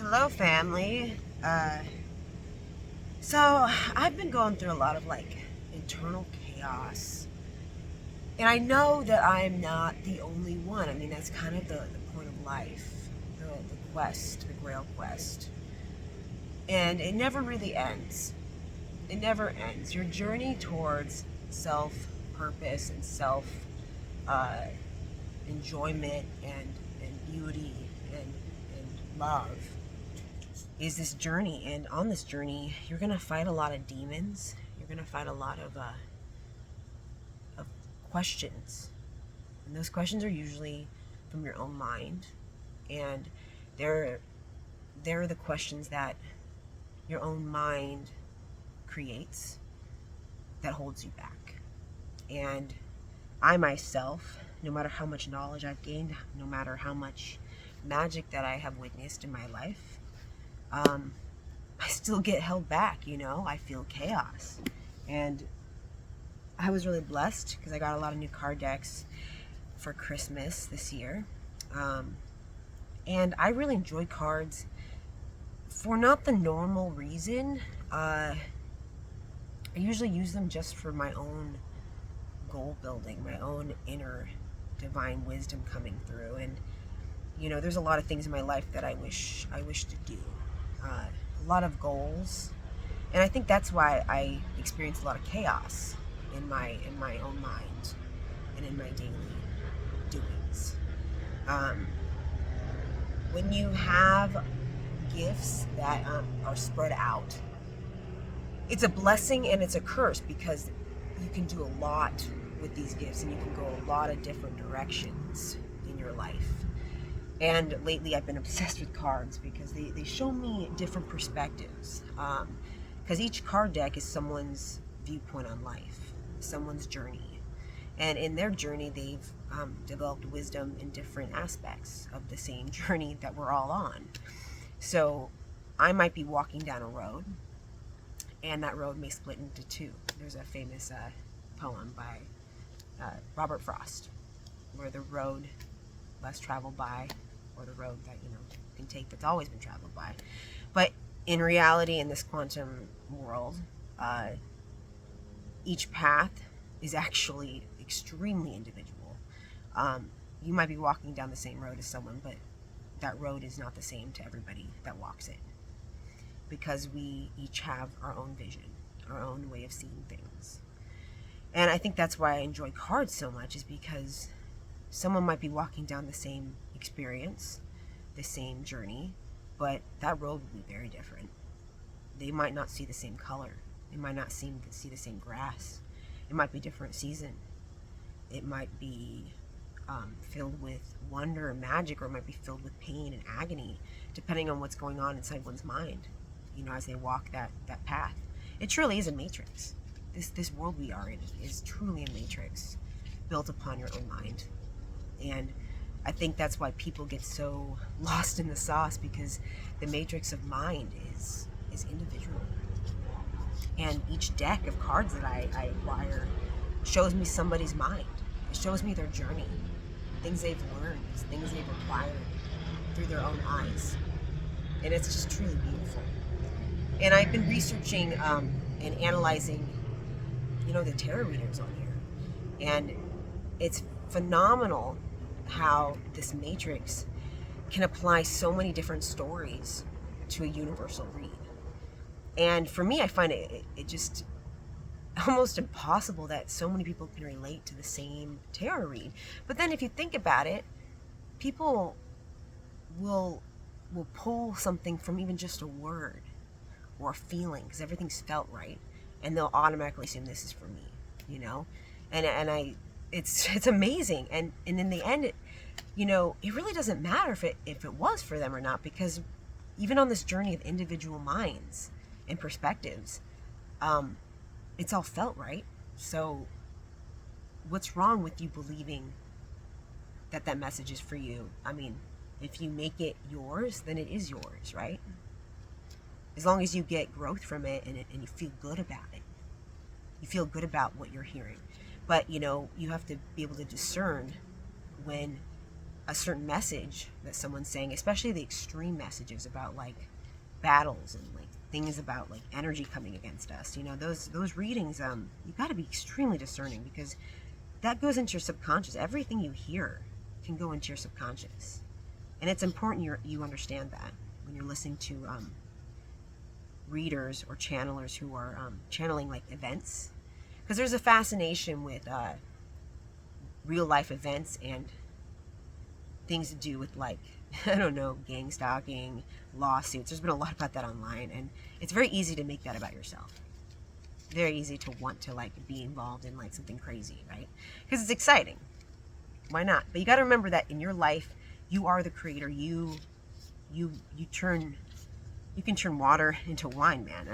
Hello, family. So I've been going through a lot of internal chaos, and I know that I'm not the only one. I mean, that's kind of the point of life, the quest, the Grail quest, and it never really ends. It never ends. Your journey towards self purpose and self uh, enjoyment and beauty and love is this journey. And on this journey, you're going to fight a lot of demons. You're going to fight a lot of questions. And those questions are usually from your own mind. And they're, they're the questions that your own mind creates that holds you back. And I myself, no matter how much knowledge I've gained, no matter how much magic that I have witnessed in my life, um, I still get held back, I feel chaos. And I was really blessed because I got a lot of new card decks for Christmas this year. Um, and I really enjoy cards for not the normal reason. I usually use them just for my own goal building, my own inner divine wisdom coming through. And there's a lot of things in my life that I wish to do. A lot of goals, and I think that's why I experience a lot of chaos in my own mind and in my daily doings. Um, when you have gifts that are spread out, it's a blessing and it's a curse because you can do a lot with these gifts and you can go a lot of different directions in your life. And lately I've been obsessed with cards because they show me different perspectives. Because each card deck is someone's viewpoint on life, someone's journey. And in their journey, they've developed wisdom in different aspects of the same journey that we're all on. So I might be walking down a road, and that road may split into two. There's a famous poem by Robert Frost, where the road less traveled by, or the road that can take that's always been traveled by. But in reality, in this quantum world, each path is actually extremely individual. You might be walking down the same road as someone, but that road is not the same to everybody that walks it, because we each have our own vision, our own way of seeing things. And I think that's why I enjoy cards so much, is because someone might be walking down the same experience, the same journey, but that road will be very different. They might not see the same color. They might not see the same grass. It might be a different season. It might be filled with wonder and magic, or it might be filled with pain and agony, depending on what's going on inside one's mind, as they walk that path. It truly is a matrix. This world we are in is truly a matrix built upon your own mind. And I think that's why people get so lost in the sauce, because the matrix of mind is individual. And each deck of cards that I acquire shows me somebody's mind. It shows me their journey, things they've learned, things they've acquired through their own eyes. And it's just truly beautiful. And I've been researching and analyzing, the tarot readers on here. And it's phenomenal how this matrix can apply so many different stories to a universal read. And for me, I find it just almost impossible that so many people can relate to the same tarot read. But then if you think about it, people will pull something from even just a word or a feeling, because everything's felt right, and they'll automatically assume this is for me, and it's amazing. And in the end, it really doesn't matter if it was for them or not, because even on this journey of individual minds and perspectives, it's all felt right. So what's wrong with you believing that message is for you? I mean, if you make it yours, then it is yours, right? As long as you get growth from it and you feel good about it. You feel good about what you're hearing. But, you have to be able to discern when a certain message that someone's saying, especially the extreme messages about like battles and like things about like energy coming against us. You know, those readings, you got to be extremely discerning, because that goes into your subconscious. Everything you hear can go into your subconscious, and it's important you understand that when you're listening to readers or channelers who are channeling like events, because there's a fascination with real life events and things to do with like, I don't know, gang stalking, lawsuits. There's been a lot about that online, and it's very easy to make that about yourself. Very easy to want to like be involved in like something crazy, right? Because it's exciting. Why not? But you got to remember that in your life, you are the creator. You can turn water into wine, man.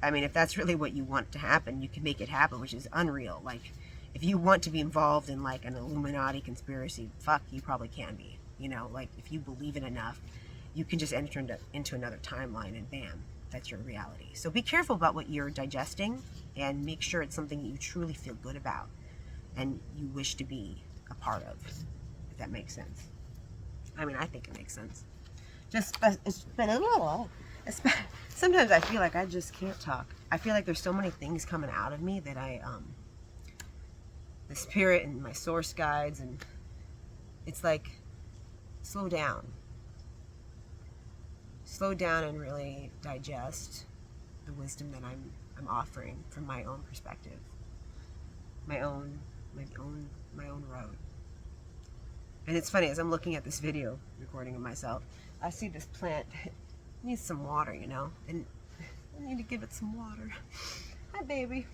I mean, if that's really what you want to happen, you can make it happen, which is unreal. Like, if you want to be involved in like an Illuminati conspiracy, fuck, you probably can be. You know, like if you believe it enough, you can just enter into another timeline, and bam, that's your reality. So be careful about what you're digesting, and make sure it's something that you truly feel good about and you wish to be a part of, if that makes sense. I mean, I think it makes sense. It's been a little. Sometimes I feel like I just can't talk. I feel like there's so many things coming out of me that the spirit and my source guides, and it's like, slow down and really digest the wisdom that I'm offering from my own perspective, my own road. And it's funny, as I'm looking at this video recording of myself, I see this plant. It needs some water, you know, and I need to give it some water. Hi, baby.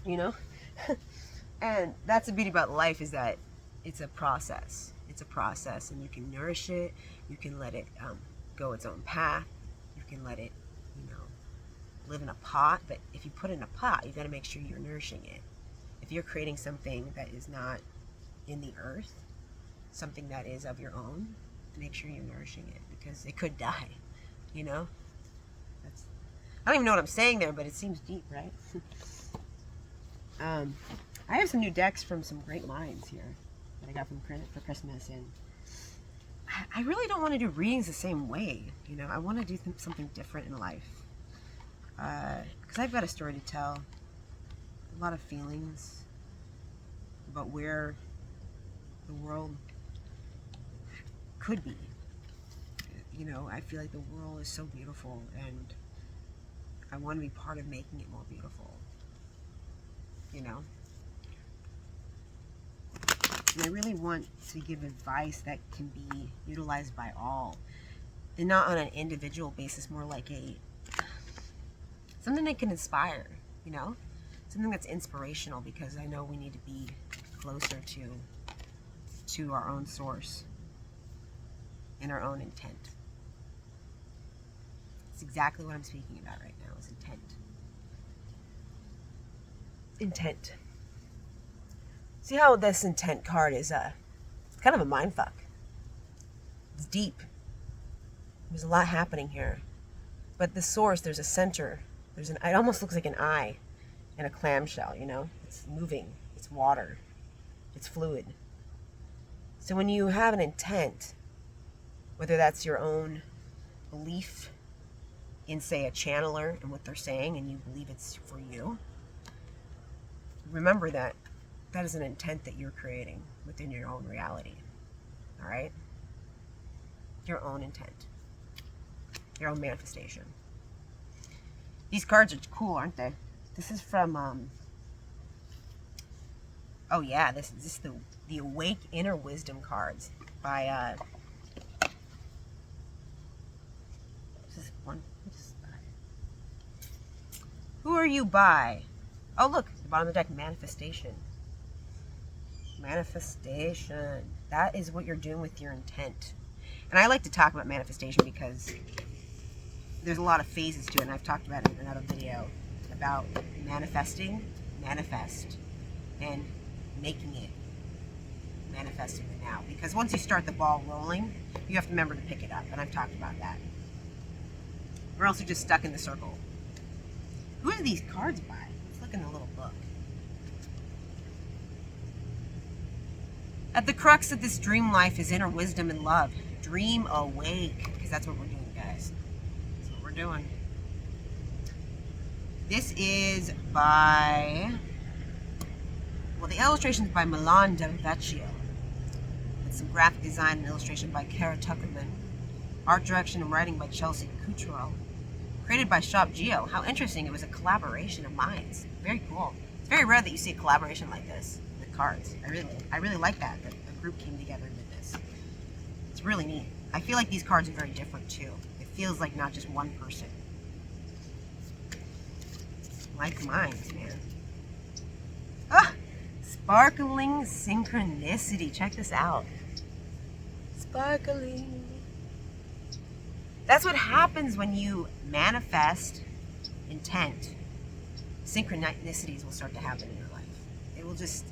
You know? And that's the beauty about life, is that it's a process. It's a process, and you can nourish it. You can let it go its own path. You can let it, you know, live in a pot. But if you put it in a pot, you got to make sure you're nourishing it. If you're creating something that is not in the earth, something that is of your own, make sure you're nourishing it, because it could die, you know? I don't even know what I'm saying there, but it seems deep, right? I have some new decks from some great minds here that I got for Christmas, and I really don't want to do readings the same way, you know? I want to do something different in life, because I've got a story to tell, a lot of feelings about where the world could be. You know, I feel like the world is so beautiful, and I want to be part of making it more beautiful, you know? And I really want to give advice that can be utilized by all, and not on an individual basis, more like something that can inspire, you know? Something that's inspirational, because I know we need to be closer to our own source and our own intent. It's exactly what I'm speaking about right now, is intent. Intent. See how this intent card is kind of a mindfuck. It's deep. There's a lot happening here. But the source, there's a center. It almost looks like an eye in a clamshell, you know? It's moving. It's water. It's fluid. So when you have an intent, whether that's your own belief in, say, a channeler and what they're saying, and you believe it's for you, remember that that is an intent that you're creating within your own reality. All right? Your own intent. Your own manifestation. These cards are cool, aren't they? This is from, oh yeah, this is the Awake Inner Wisdom cards by, who are you by? Oh, look, the bottom of the deck, manifestation. Manifestation. That is what you're doing with your intent. And I like to talk about manifestation because there's a lot of phases to it, and I've talked about it in another video about manifest, and making it manifest in the now. Because once you start the ball rolling, you have to remember to pick it up, and I've talked about that. Or else you're just stuck in the circle. Who are these cards by? Let's look in the little book. At the crux of this dream life is inner wisdom and love. Dream awake, because that's what we're doing, guys. That's what we're doing. This is by, well, the illustration is by Milan Del Vecchio. It's some graphic design and illustration by Kara Tuckerman. Art direction and writing by Chelsea Cottrell. Created by Shop Geo. How interesting, it was a collaboration of minds. Very cool. It's very rare that you see a collaboration like this with cards. I really like that a group came together and did this. It's really neat. I feel like these cards are very different too. It feels like not just one person. Like minds, man. Ah! Sparkling synchronicity. Check this out. Sparkling. That's what happens when you manifest intent. Synchronicities will start to happen in your life. It will just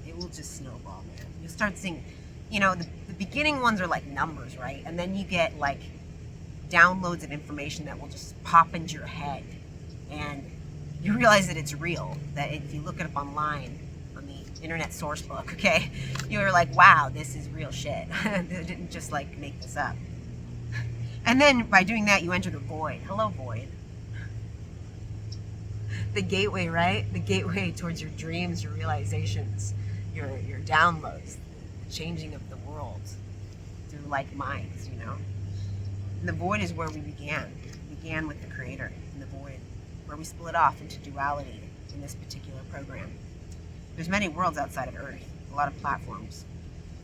snowball, man. You'll start seeing, you know, the beginning ones are like numbers, right? And then you get like downloads of information that will just pop into your head. And you realize that it's real. That if you look it up online, on the internet source book, okay, you're like, wow, this is real shit. They didn't just like make this up. And then by doing that, you enter the void. Hello, void. The gateway, right? The gateway towards your dreams, your realizations, your downloads, the changing of the world through like minds, you know? And the void is where we began. We began with the creator in the void, where we split off into duality in this particular program. There's many worlds outside of Earth, a lot of platforms.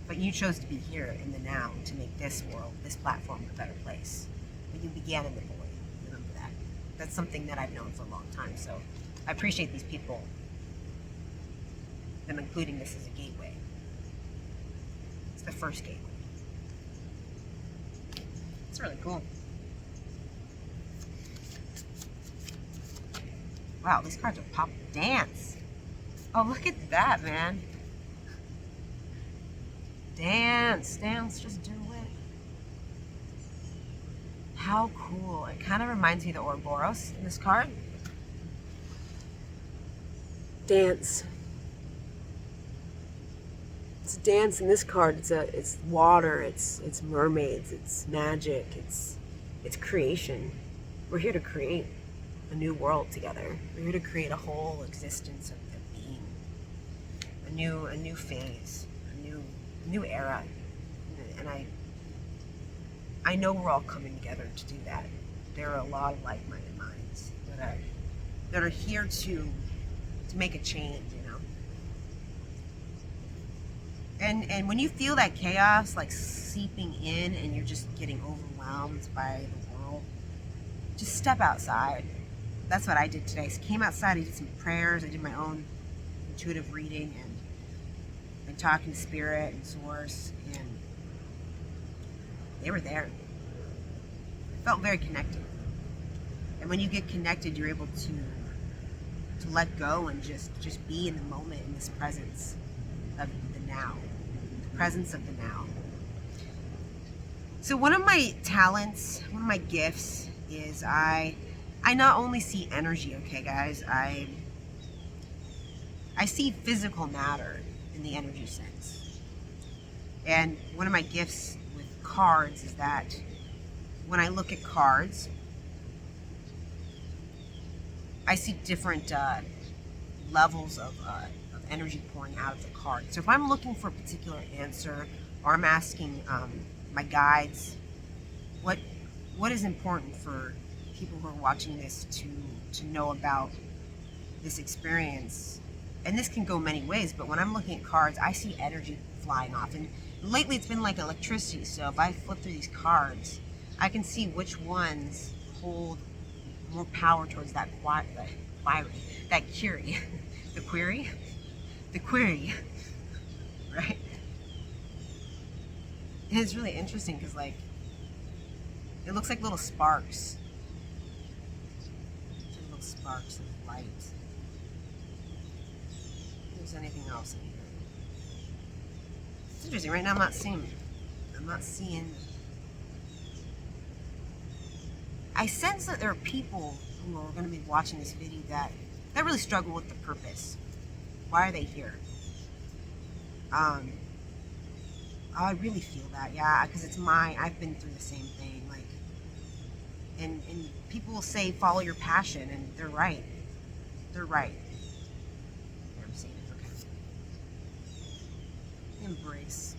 But you chose to be here in the now to make this world, this platform, a better place. But you began in the void. Remember that. That's something that I've known for a long time. So I appreciate these people, them including this as a gateway. It's the first gateway. It's really cool. Wow, these cards are pop dance. Oh, look at that, man. Dance, just do it. How cool. It kind of reminds me of the Ouroboros in this card. Dance. It's dance in this card. It's water, it's mermaids, it's magic, it's creation. We're here to create a new world together. We're here to create a whole existence of being. A new phase. New era, and I know we're all coming together to do that. There are a lot of like-minded minds that are here to make a change, you know. And when you feel that chaos like seeping in and you're just getting overwhelmed by the world, just step outside. That's what I did today. So I came outside, I did some prayers, I did my own intuitive reading and talking to spirit and source, and they were there. I felt very connected. And when you get connected, you're able to let go and just be in the moment, in this presence of the now, the presence of the now. So one of my talents, one of my gifts is I not only see energy, okay guys, I see physical matter in the energy sense. And one of my gifts with cards is that when I look at cards, I see different levels of energy pouring out of the card. So if I'm looking for a particular answer, or I'm asking my guides, what is important for people who are watching this to know about this experience. And this can go many ways, but when I'm looking at cards, I see energy flying off. And lately it's been like electricity, so if I flip through these cards, I can see which ones hold more power towards that query, the query, right? And it's really interesting because like, it looks like little sparks. Little sparks of light. If there's anything else in here. It's interesting, right now I'm not seeing, I sense that there are people who are going to be watching this video that really struggle with the purpose. Why are they here? I really feel that, yeah, because it's mine. I've been through the same thing. Like, and people will say follow your passion, and they're right. They're right. What I'm saying is okay. Embrace.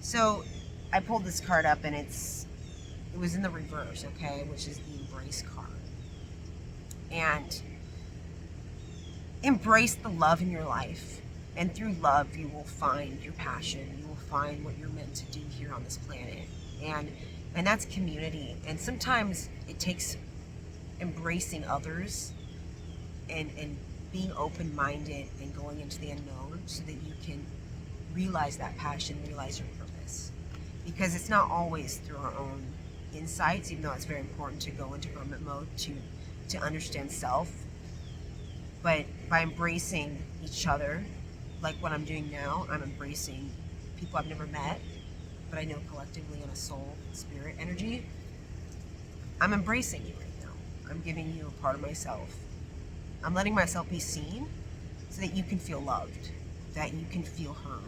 So, I pulled this card up, and it was in the reverse, okay, which is the embrace card. And embrace the love in your life. And through love, you will find your passion. You will find what you're meant to do here on this planet. And that's community. And sometimes it takes embracing others and being open-minded and going into the unknown so that you can realize that passion, realize your purpose. Because it's not always through our own insights, even though it's very important to go into hermit mode to understand self. But by embracing each other, like what I'm doing now, I'm embracing people I've never met, but I know collectively in a soul, spirit energy. I'm embracing you right now. I'm giving you a part of myself. I'm letting myself be seen so that you can feel loved, that you can feel heard,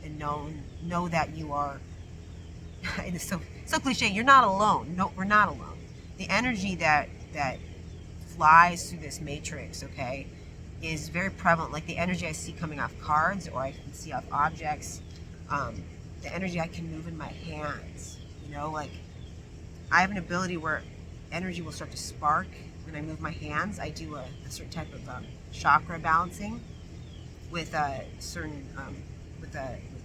and know that you are, it is so cliche, you're not alone. No, we're not alone. The energy that flies through this matrix, okay, is very prevalent. Like the energy I see coming off cards, or I can see off objects, the energy I can move in my hands. Like I have an ability where energy will start to spark when I move my hands. I do a certain type of chakra balancing with a certain with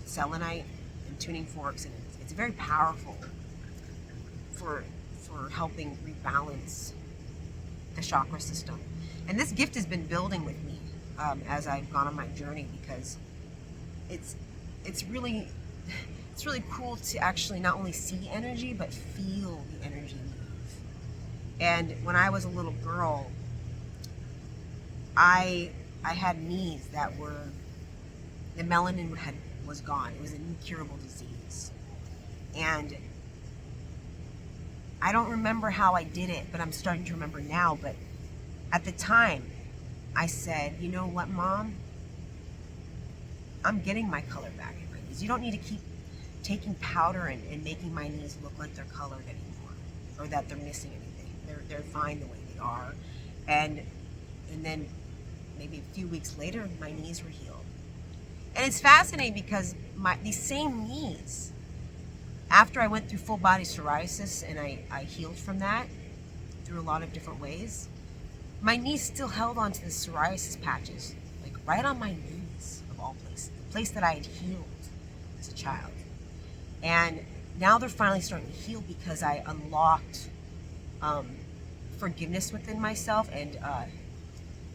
selenite and tuning forks, and it's very powerful for helping rebalance the chakra system. And this gift has been building with me as I've gone on my journey, because it's really cool to actually not only see energy but feel the energy move. And when I was a little girl, I had knees that were, the melanin was gone. It was an incurable disease. And I don't remember how I did it, but I'm starting to remember now. But at the time, I said, you know what, Mom? I'm getting my color back in my knees. You don't need to keep taking powder and making my knees look like they're colored anymore, or that they're missing anything. They're fine the way they are. And then maybe a few weeks later, my knees were healed. And it's fascinating because these same knees, after I went through full body psoriasis and I healed from that through a lot of different ways, my knees still held onto the psoriasis patches, like right on my knees, of all places, the place that I had healed as a child. And now they're finally starting to heal because I unlocked forgiveness within myself and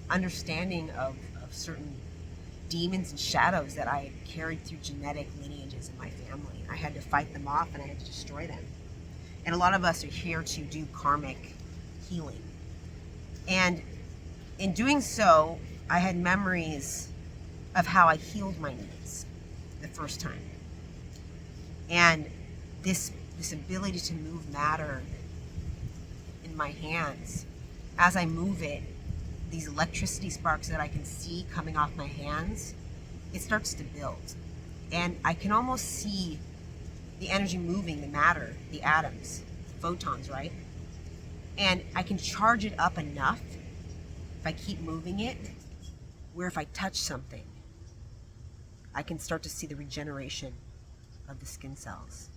understanding of certain demons and shadows that I had carried through genetic lineages in my family. I had to fight them off and I had to destroy them. And a lot of us are here to do karmic healing. And in doing so, I had memories of how I healed my knees the first time. And this ability to move matter in my hands, as I move it, these electricity sparks that I can see coming off my hands, it starts to build. And I can almost see the energy moving, the matter, the atoms, the photons, right? And I can charge it up enough if I keep moving it, where if I touch something, I can start to see the regeneration of the skin cells.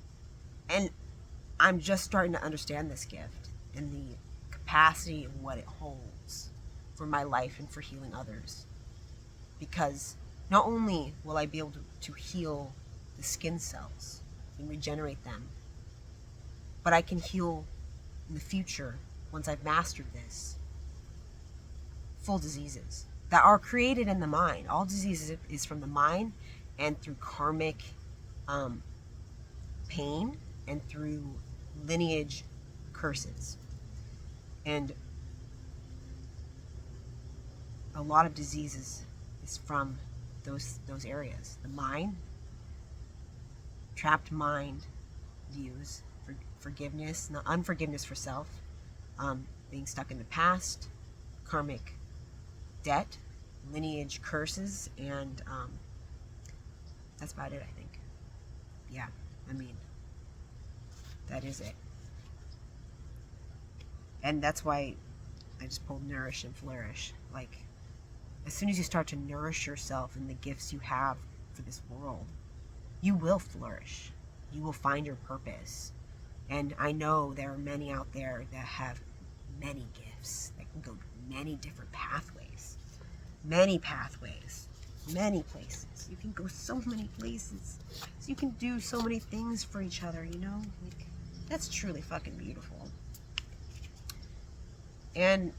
And I'm just starting to understand this gift and the capacity of what it holds for my life and for healing others. Because not only will I be able to heal the skin cells and regenerate them, but I can heal in the future, once I've mastered this, full diseases that are created in the mind. All diseases is from the mind and through karmic pain and through lineage curses. And a lot of diseases is from those areas. The mind, trapped mind views, forgiveness, unforgiveness for self, being stuck in the past, karmic debt, lineage curses, and that's about it, I think. yeah, I mean, that is it. And that's why I just pulled nourish and flourish. Like, as soon as you start to nourish yourself in the gifts you have for this world, you will flourish. You will find your purpose. And I know there are many out there that have many gifts that can go many different pathways. Many pathways. Many places. You can go so many places. So you can do so many things for each other, you know? Like, that's truly fucking beautiful. And